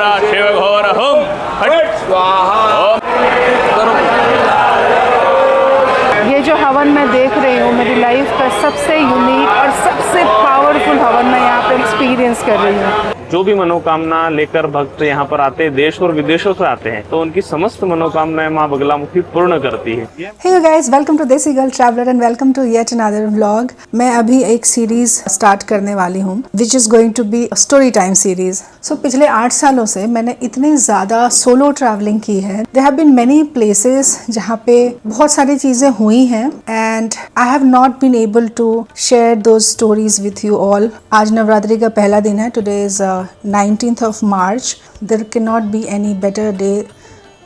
शिव घोर हुम फट स्वाहा। ये जो हवन मैं देख रही हूँ मेरी लाइफ का सबसे यूनिक और सबसे पावरफुल हवन मैं यहाँ पे एक्सपीरियंस कर रही हूँ। जो भी मनोकामना लेकर भक्त यहाँ पर आते हैं, देश और विदेशों से आते हैं, तो उनकी समस्त मनोकामनाएं माँ बगलामुखी पूर्ण करती है। Hey you guys, welcome to देसी girl traveller and welcome to yet another vlog। मैं अभी एक सीरीज स्टार्ट करने वाली हूँ which is going to be a story time series। So पिछले 8 सालों से मैंने इतनी ज़्यादा सोलो ट्रैवलिंग की है। There have been many places जहाँ पे बहुत सारी चीज़ें हुई हैं and I have not been able to share those stories with you all। आज नवरात्रि का पहला दिन है। Today is 19th of March। There cannot be any better day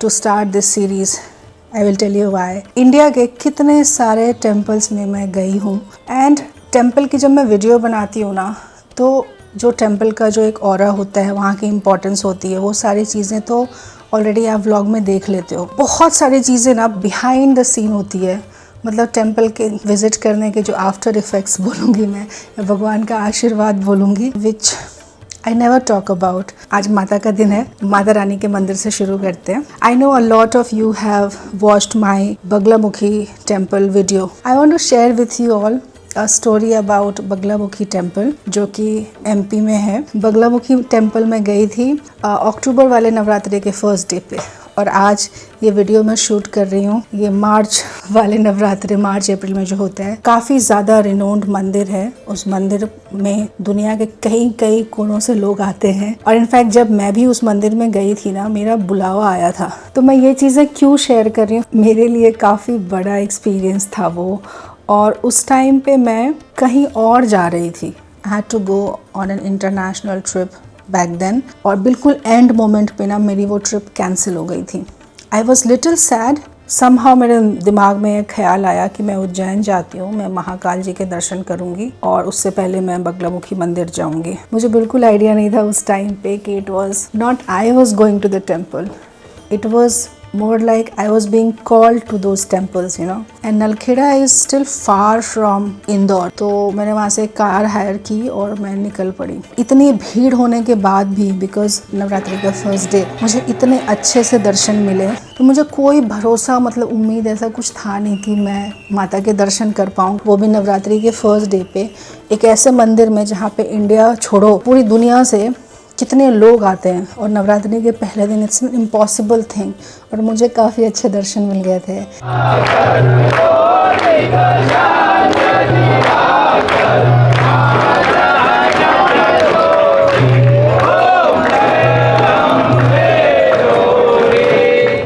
to start this series। I will tell you why। India के कितने सारे temples में मैं गई हूँ एंड टेम्पल की जब मैं वीडियो बनाती हूँ ना, तो जो टेम्पल का जो एक ऑरा होता है, वहाँ की इम्पोर्टेंस होती है, वो सारी चीज़ें तो ऑलरेडी आप व्लॉग में देख लेते हो। बहुत सारी चीज़ें ना बिहाइंड द सीन होती है, मतलब टेम्पल के विज़िट करने के जो आफ्टर इफ़ेक्ट्स बोलूँगी मैं, भगवान का आशीर्वाद बोलूँगी, विच आई नेवर टॉक अबाउट। आज माता का दिन है, माता रानी के मंदिर से शुरू करते हैं। I know a lot of you have watched my Baglamukhi temple video. I want to share with you all a story about Baglamukhi temple जो कि एमपी में है। बगलामुखी टेम्पल में गई थी अक्टूबर वाले नवरात्रि के फर्स्ट डे पे, और आज ये वीडियो मैं शूट कर रही हूँ ये मार्च वाले नवरात्रि, मार्च अप्रैल में जो होता है। काफ़ी ज़्यादा रिनोन्ड मंदिर है। उस मंदिर में दुनिया के कई कोनों से लोग आते हैं, और इनफैक्ट जब मैं भी उस मंदिर में गई थी ना, मेरा बुलावा आया था। तो मैं ये चीज़ें क्यों शेयर कर रही हूँ, मेरे लिए काफ़ी बड़ा एक्सपीरियंस था वो, और उस टाइम पे मैं कहीं और जा रही थी। I had to go on an international trip back then, और बिल्कुल एंड मोमेंट पे ना मेरी वो ट्रिप कैंसिल हो गई थी। I was little sad. Somehow मेरे दिमाग में एक ख्याल आया कि मैं उज्जैन जाती हूँ, मैं महाकाल जी के दर्शन करूँगी और उससे पहले मैं बगलामुखी मंदिर जाऊँगी। मुझे बिल्कुल आइडिया नहीं था उस टाइम पे कि it was not I was going to the temple, it was more like I was being called to those temples, you know। And Nalkheda is still far from Indore। तो मैंने वहाँ से car hire की और मैं निकल पड़ी। इतनी भीड़ होने के बाद भी, बिकॉज नवरात्रि का फर्स्ट डे, मुझे इतने अच्छे से दर्शन मिले, तो मुझे कोई भरोसा, मतलब उम्मीद ऐसा कुछ था नहीं कि मैं माता के दर्शन कर पाऊँ, वो भी नवरात्रि के फर्स्ट डे पे एक ऐसे मंदिर में जहाँ पे इंडिया छोड़ो पूरी दुनिया से कितने लोग आते हैं, और नवरात्रि के पहले दिन इट्स एन इम्पॉसिबल थिंग, और मुझे काफ़ी अच्छे दर्शन मिल गए थे।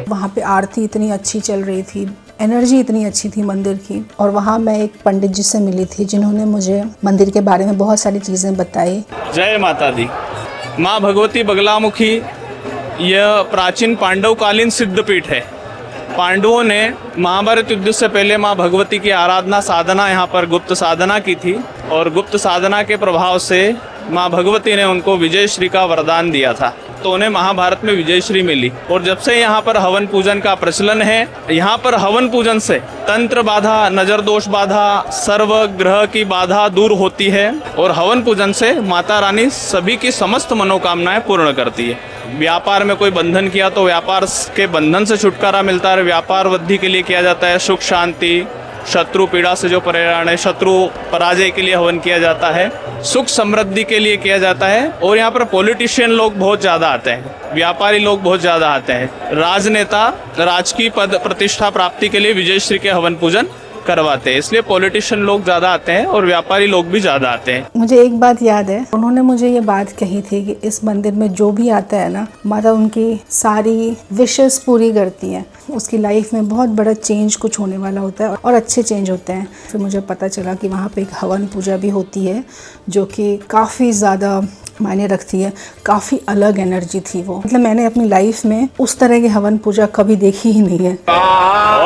वहाँ पे आरती इतनी अच्छी चल रही थी, एनर्जी इतनी अच्छी थी मंदिर की, और वहाँ मैं एक पंडित जी से मिली थी जिन्होंने मुझे मंदिर के बारे में बहुत सारी चीज़ें बताई। जय माता दी। माँ भगवती बगलामुखी यह प्राचीन पांडवकालीन सिद्धपीठ है। पांडवों ने महाभारत युद्ध से पहले माँ भगवती की आराधना साधना यहाँ पर गुप्त साधना की थी, और गुप्त साधना के प्रभाव से माँ भगवती ने उनको विजय श्री का वरदान दिया था, तो उन्हें महाभारत में विजय श्री मिली। और जब से यहाँ पर हवन पूजन का प्रचलन है, यहाँ पर हवन पूजन से तंत्र बाधा, नजर दोष बाधा, सर्व ग्रह की बाधा दूर होती है, और हवन पूजन से माता रानी सभी की समस्त मनोकामनाएं पूर्ण करती है। व्यापार में कोई बंधन किया तो व्यापार के बंधन से छुटकारा मिलता है। व्यापार वृद्धि के लिए किया जाता है। सुख शांति, शत्रु पीड़ा से जो परेशान है, शत्रु पराजय के लिए हवन किया जाता है। सुख समृद्धि के लिए किया जाता है। और यहाँ पर पॉलिटिशियन लोग बहुत ज़्यादा आते हैं, व्यापारी लोग बहुत ज़्यादा आते हैं। राजनेता राजकीय पद प्रतिष्ठा प्राप्ति के लिए विजयश्री के हवन पूजन करवाते हैं, इसलिए पॉलिटिशियन लोग ज़्यादा आते हैं और व्यापारी लोग भी ज़्यादा आते हैं। मुझे एक बात याद है, उन्होंने मुझे ये बात कही थी कि इस मंदिर में जो भी आता है ना, माता उनकी सारी विशेस पूरी करती हैं। उसकी लाइफ में बहुत बड़ा चेंज कुछ होने वाला होता है, और अच्छे चेंज होते हैं। फिर मुझे पता चला कि वहाँ पे एक हवन पूजा भी होती है जो कि काफ़ी ज़्यादा मायने रखती है। काफ़ी अलग एनर्जी थी वो, मतलब मैंने अपनी लाइफ में उस तरह की हवन पूजा कभी देखी ही नहीं है।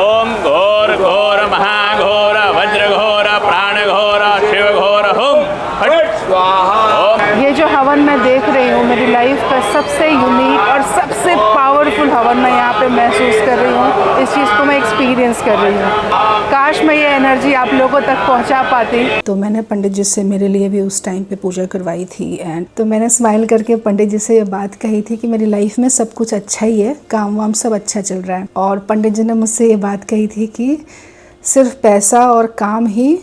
ओम घोर घोर महाघोर वज्र घोर प्राण घोर शिव घोर हुम फट स्वाहा। ये जो हवन मैं देख रही हूँ मेरी लाइफ का सबसे यूनिक और सबसे पावरफुल हवन मैं यहाँ पे महसूस कर रही हूँ। इस चीज़ को मैं एक्सपीरियंस कर रही हूँ। काश मैं ये एनर्जी आप लोगों तक पहुँचा पाती। तो मैंने पंडित जी से मेरे लिए भी उस टाइम पे पूजा करवाई थी एंड तो मैंने स्माइल करके पंडित जी से ये बात कही थी कि मेरी लाइफ में सब कुछ अच्छा ही है, काम वाम सब अच्छा चल रहा है। और पंडित जी ने मुझसे ये बात कही थी कि सिर्फ पैसा और काम ही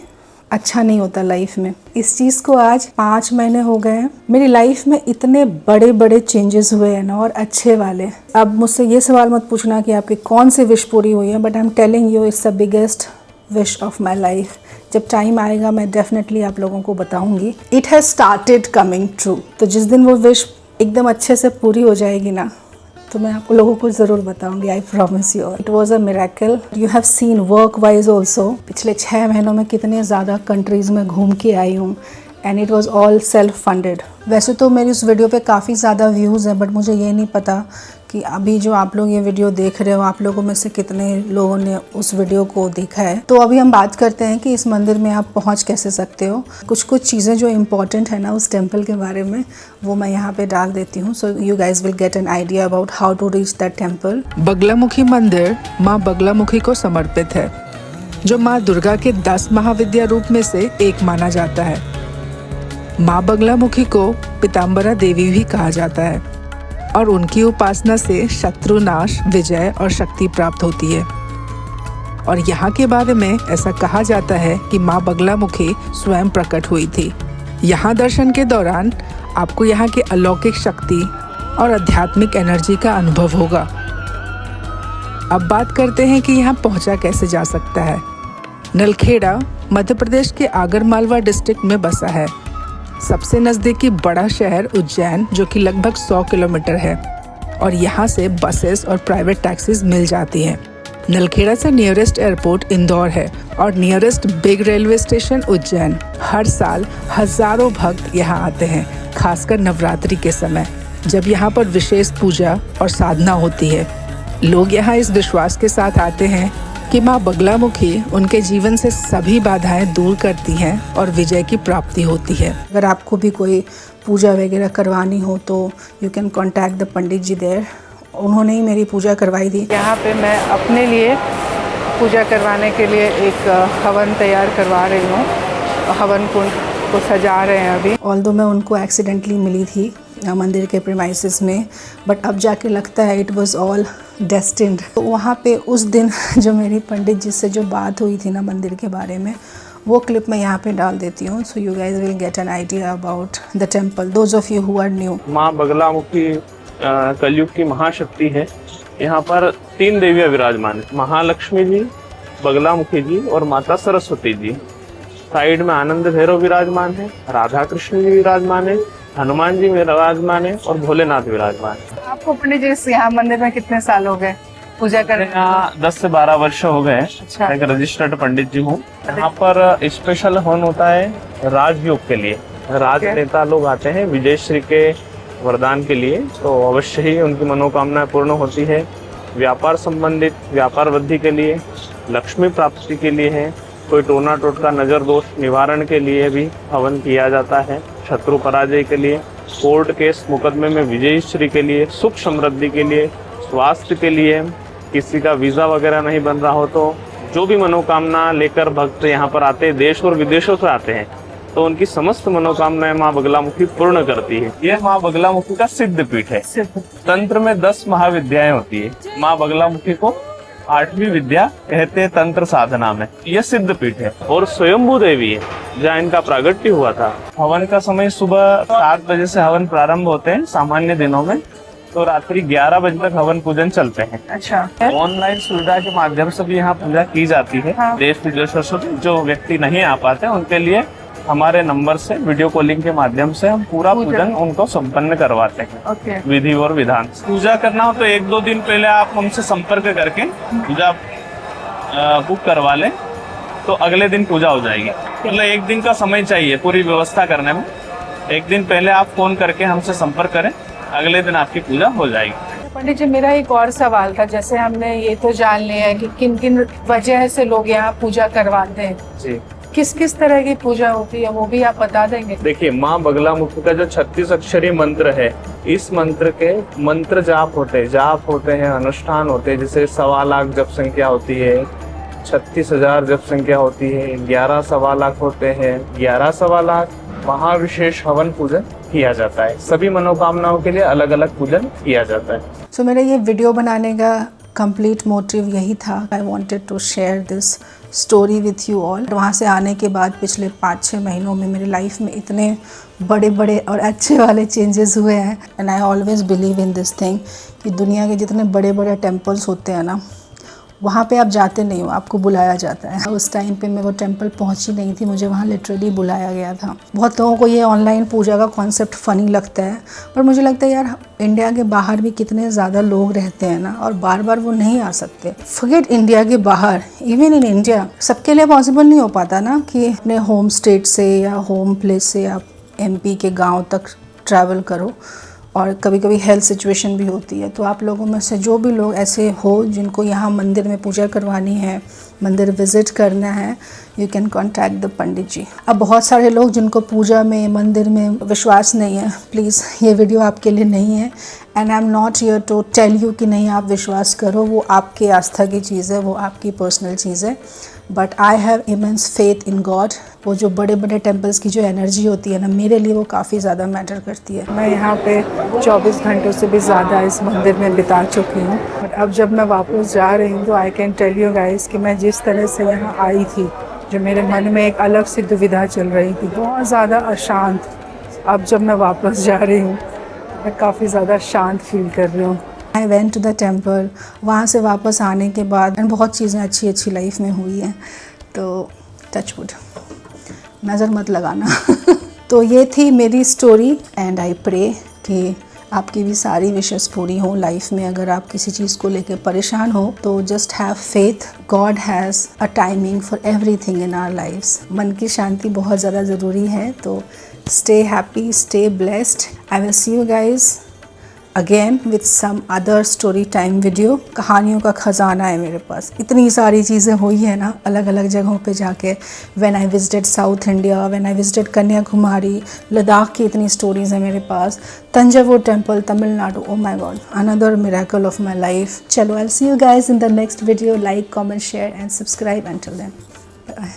अच्छा नहीं होता लाइफ में। इस चीज़ को आज 5 महीने हो गए हैं। मेरी लाइफ में इतने बड़े बड़े चेंजेस हुए हैं ना, और अच्छे वाले। अब मुझसे ये सवाल मत पूछना कि आपकी कौन सी विश पूरी हुई है, but I am telling you it's the biggest wish of my life. जब टाइम आएगा मैं डेफिनेटली आप लोगों को बताऊंगी। It has started coming true. तो जिस दिन वो विश एकदम अच्छे से पूरी हो जाएगी ना, तो मैं आप लोगों को ज़रूर बताऊंगी, I promise you. It was a miracle. You have seen work wise also. पिछले 6 महीनों में कितने ज़्यादा कंट्रीज़ में घूम के आई हूँ and it was all self funded. वैसे तो मेरी उस वीडियो पे काफ़ी ज़्यादा व्यूज़ हैं, बट मुझे ये नहीं पता कि अभी जो आप लोग ये वीडियो देख रहे हो, आप लोगों में से कितने लोगों ने उस वीडियो को देखा है। तो अभी हम बात करते हैं कि इस मंदिर में आप पहुंच कैसे सकते हो। कुछ चीज़ें जो इम्पोर्टेंट है ना उस टेम्पल के बारे में, वो मैं यहाँ पे डाल देती हूँ, so you guys will get an idea about how to reach that temple. Baglamukhi मंदिर माँ बगलामुखी को समर्पित है, जो माँ दुर्गा के 10 महाविद्या रूप में से एक माना जाता है। माँ बगलामुखी को पीताम्बरा देवी भी कहा जाता है और उनकी उपासना से शत्रु नाश, विजय और शक्ति प्राप्त होती है। और यहाँ के बारे में ऐसा कहा जाता है कि माँ बगलामुखी स्वयं प्रकट हुई थी। यहाँ दर्शन के दौरान आपको यहाँ की अलौकिक शक्ति और आध्यात्मिक एनर्जी का अनुभव होगा। अब बात करते हैं कि यहाँ पहुँचा कैसे जा सकता है। नलखेड़ा मध्य प्रदेश के आगरमालवा डिस्ट्रिक्ट में बसा है। सबसे नज़दीकी बड़ा शहर उज्जैन, जो कि लगभग 100 किलोमीटर है, और यहाँ से बसेस और प्राइवेट टैक्सीज मिल जाती हैं। नलखेड़ा से नियरेस्ट एयरपोर्ट इंदौर है और nearest big railway station Ujjain. हर साल हजारों भक्त यहाँ आते हैं, खासकर नवरात्रि के समय, जब यहाँ पर विशेष पूजा और साधना होती है। लोग यहाँ इस विश्वास के साथ आते हैं कि माँ बगलामुखी उनके जीवन से सभी बाधाएं दूर करती हैं और विजय की प्राप्ति होती है। अगर आपको भी कोई पूजा वगैरह करवानी हो तो you can contact the pandit ji there. उन्होंने ही मेरी पूजा करवाई थी। यहाँ पे मैं अपने लिए पूजा करवाने के लिए एक हवन तैयार करवा रही हूँ। हवन कुंड को सजा रहे हैं अभी। ऑल्दो मैं उनको एक्सीडेंटली मिली थी मंदिर के प्रीमाइसेस में, बट अब जाके लगता है इट वाज ऑल डेस्टिन्ड। तो वहाँ पे उस दिन जो मेरी पंडित जी से जो बात हुई थी ना मंदिर के बारे में, वो क्लिप मैं यहाँ पे डाल देती हूँ, so you guys will get an idea about the temple, those of you who are new. माँ बगलामुखी कलयुग की महाशक्ति है। यहाँ पर 3 देवियाँ विराजमान है, महालक्ष्मी जी, बगलामुखी जी और माता सरस्वती जी। साइड में आनंद भैरव विराजमान है, राधा कृष्ण जी विराजमान है, हनुमान जी विराजमान है और भोलेनाथ विराजमान है। आपको पंडित जी यहाँ मंदिर में कितने साल हो गए पूजा करने? यहाँ 10 से 12 वर्ष हो गए। अच्छा। एक रजिस्टर्ड पंडित जी हूँ। यहाँ पर स्पेशल हवन होता है राजयोग के लिए। राजनेता लोग आते हैं विजय श्री के वरदान के लिए, तो अवश्य ही उनकी मनोकामना पूर्ण होती है। व्यापार संबंधित व्यापार वृद्धि के लिए, लक्ष्मी प्राप्ति के लिए है, कोई टोना टोटका नजर दोष निवारण के लिए भी हवन किया जाता है, शत्रु पराजय के लिए, कोर्ट केस मुकदमे में विजय श्री के लिए, सुख समृद्धि के लिए, स्वास्थ्य के लिए, किसी का वीज़ा वगैरह नहीं बन रहा हो तो जो भी मनोकामना लेकर भक्त यहाँ पर आते हैं, देश और विदेशों से आते हैं, तो उनकी समस्त मनोकामनाएं माँ बगलामुखी पूर्ण करती है। यह माँ बगलामुखी का सिद्ध पीठ है। तंत्र में 10 महाविद्याएं होती है। माँ बगलामुखी को 8वीं विद्या कहते हैं तंत्र साधना में। यह सिद्ध पीठ है और स्वयंभू देवी है जहाँ इनका प्रागट्य हुआ था। हवन का समय सुबह 7 बजे से हवन प्रारंभ होते हैं सामान्य दिनों में, तो रात्रि 11 बजे तक हवन पूजन चलते हैं। अच्छा। ऑनलाइन सुविधा के माध्यम से भी यहाँ पूजा की जाती है। हाँ। देश विदेशों से जो व्यक्ति नहीं आ पाते उनके लिए हमारे नंबर से वीडियो कॉलिंग के माध्यम से हम पूरा पूजन उनको संपन्न करवाते हैं। ओके। विधि और विधान। पूजा करना हो तो 1-2 दिन पहले आप हमसे संपर्क करके पूजा बुक करवा लें, तो अगले दिन पूजा हो जाएगी। मतलब 1 दिन का समय चाहिए पूरी व्यवस्था करने में। 1 दिन पहले आप फोन करके हमसे संपर्क करें, अगले दिन आपकी पूजा हो जाएगी। पंडित जी, मेरा एक और सवाल था। जैसे हमने ये तो जान लिया है कि किन किन वजह से लोग यहाँ पूजा करवाते हैं, जी। किस किस तरह की पूजा होती है वो भी आप बता देंगे? देखिए, माँ बगलामुखी का जो 36 अक्षरी मंत्र है, इस मंत्र के मंत्र जाप होते हैं, अनुष्ठान होते हैं। जैसे 1.25 लाख जप संख्या होती है, 36,000 जप संख्या होती है, 11 1.25 लाख होते हैं, 11 1.25 लाख महाविशेष हवन पूजन किया जाता है। सभी मनोकामनाओं के लिए अलग अलग पूजन किया जाता है। सो मेरा ये वीडियो बनाने का कंप्लीट मोटिव यही था। I wanted to share this story with you all. वहाँ से आने के बाद पिछले 5-6 महीनों में मेरी लाइफ में इतने बड़े बड़े और अच्छे वाले चेंजेस हुए हैं। And I always believe in this thing कि दुनिया के जितने बड़े बड़े टेम्पल्स होते हैं ना, वहाँ पे आप जाते नहीं हो, आपको बुलाया जाता है। उस टाइम पे मैं वो टेंपल पहुँची नहीं थी, मुझे वहाँ लिटरली बुलाया गया था। बहुत लोगों को ये ऑनलाइन पूजा का कॉन्सेप्ट फ़नी लगता है, पर मुझे लगता है यार इंडिया के बाहर भी कितने ज़्यादा लोग रहते हैं ना, और बार बार वो नहीं आ सकते। फॉरगेट इंडिया के बाहर, इवन इन इंडिया सबके लिए पॉसिबल नहीं हो पाता ना कि अपने होम स्टेट से या होम प्लेस से आप MP के गाँव तक ट्रैवल करो, और कभी कभी हेल्थ सिचुएशन भी होती है। तो आप लोगों में से जो भी लोग ऐसे हो जिनको यहाँ मंदिर में पूजा करवानी है, मंदिर विज़िट करना है, you can contact the pandit जी। अब बहुत सारे लोग जिनको पूजा में, मंदिर में विश्वास नहीं है, प्लीज़ ये वीडियो आपके लिए नहीं है। And I am not here to tell you कि नहीं आप विश्वास करो, वो आपकी आस्था की चीज़ है, वो आपकी पर्सनल चीज़ है। But I have immense faith in God. वो जो बड़े बड़े टेम्पल्स की जो एनर्जी होती है ना, मेरे लिए वो काफ़ी ज़्यादा मैटर करती है। मैं यहाँ पे 24 घंटों से भी ज़्यादा इस मंदिर में बिता चुकी हूँ, और अब जब मैं वापस जा रही हूँ तो I can tell you guys कि मैं जिस तरह से यहाँ आई थी, जो मेरे मन में एक अलग सी दुविधा चल रही थी, बहुत ज़्यादा अशांत, अब जब मैं वापस जा रही हूँ मैं काफ़ी ज़्यादा शांत फील कर रही हूँ। I went to the temple. वहाँ से वापस आने के बाद एंड बहुत चीज़ें अच्छी अच्छी लाइफ में हुई हैं, तो टच वुड, नज़र मत लगाना। तो ये थी मेरी स्टोरी, एंड आई प्रे कि आपकी भी सारी विशेस पूरी हो लाइफ में। अगर आप किसी चीज़ को लेकर परेशान हो तो just have faith, God has a timing for everything in our lifes. मन की शांति बहुत ज़्यादा ज़रूरी है, तो stay happy, stay blessed. I will see you guys again with some other story time video. कहानियों का ख़जाना है मेरे पास, इतनी सारी चीज़ें हुई हैं ना अलग अलग जगहों पे जाके। When I visited south India, when I visited Kanyakumari, Ladakh की इतनी स्टोरीज़ हैं मेरे पास, Thanjavur temple, Tamil Nadu, oh my god, another miracle of my life. चलो, I will see you guys in the next video. Like, comment, share and subscribe. Until then, bye.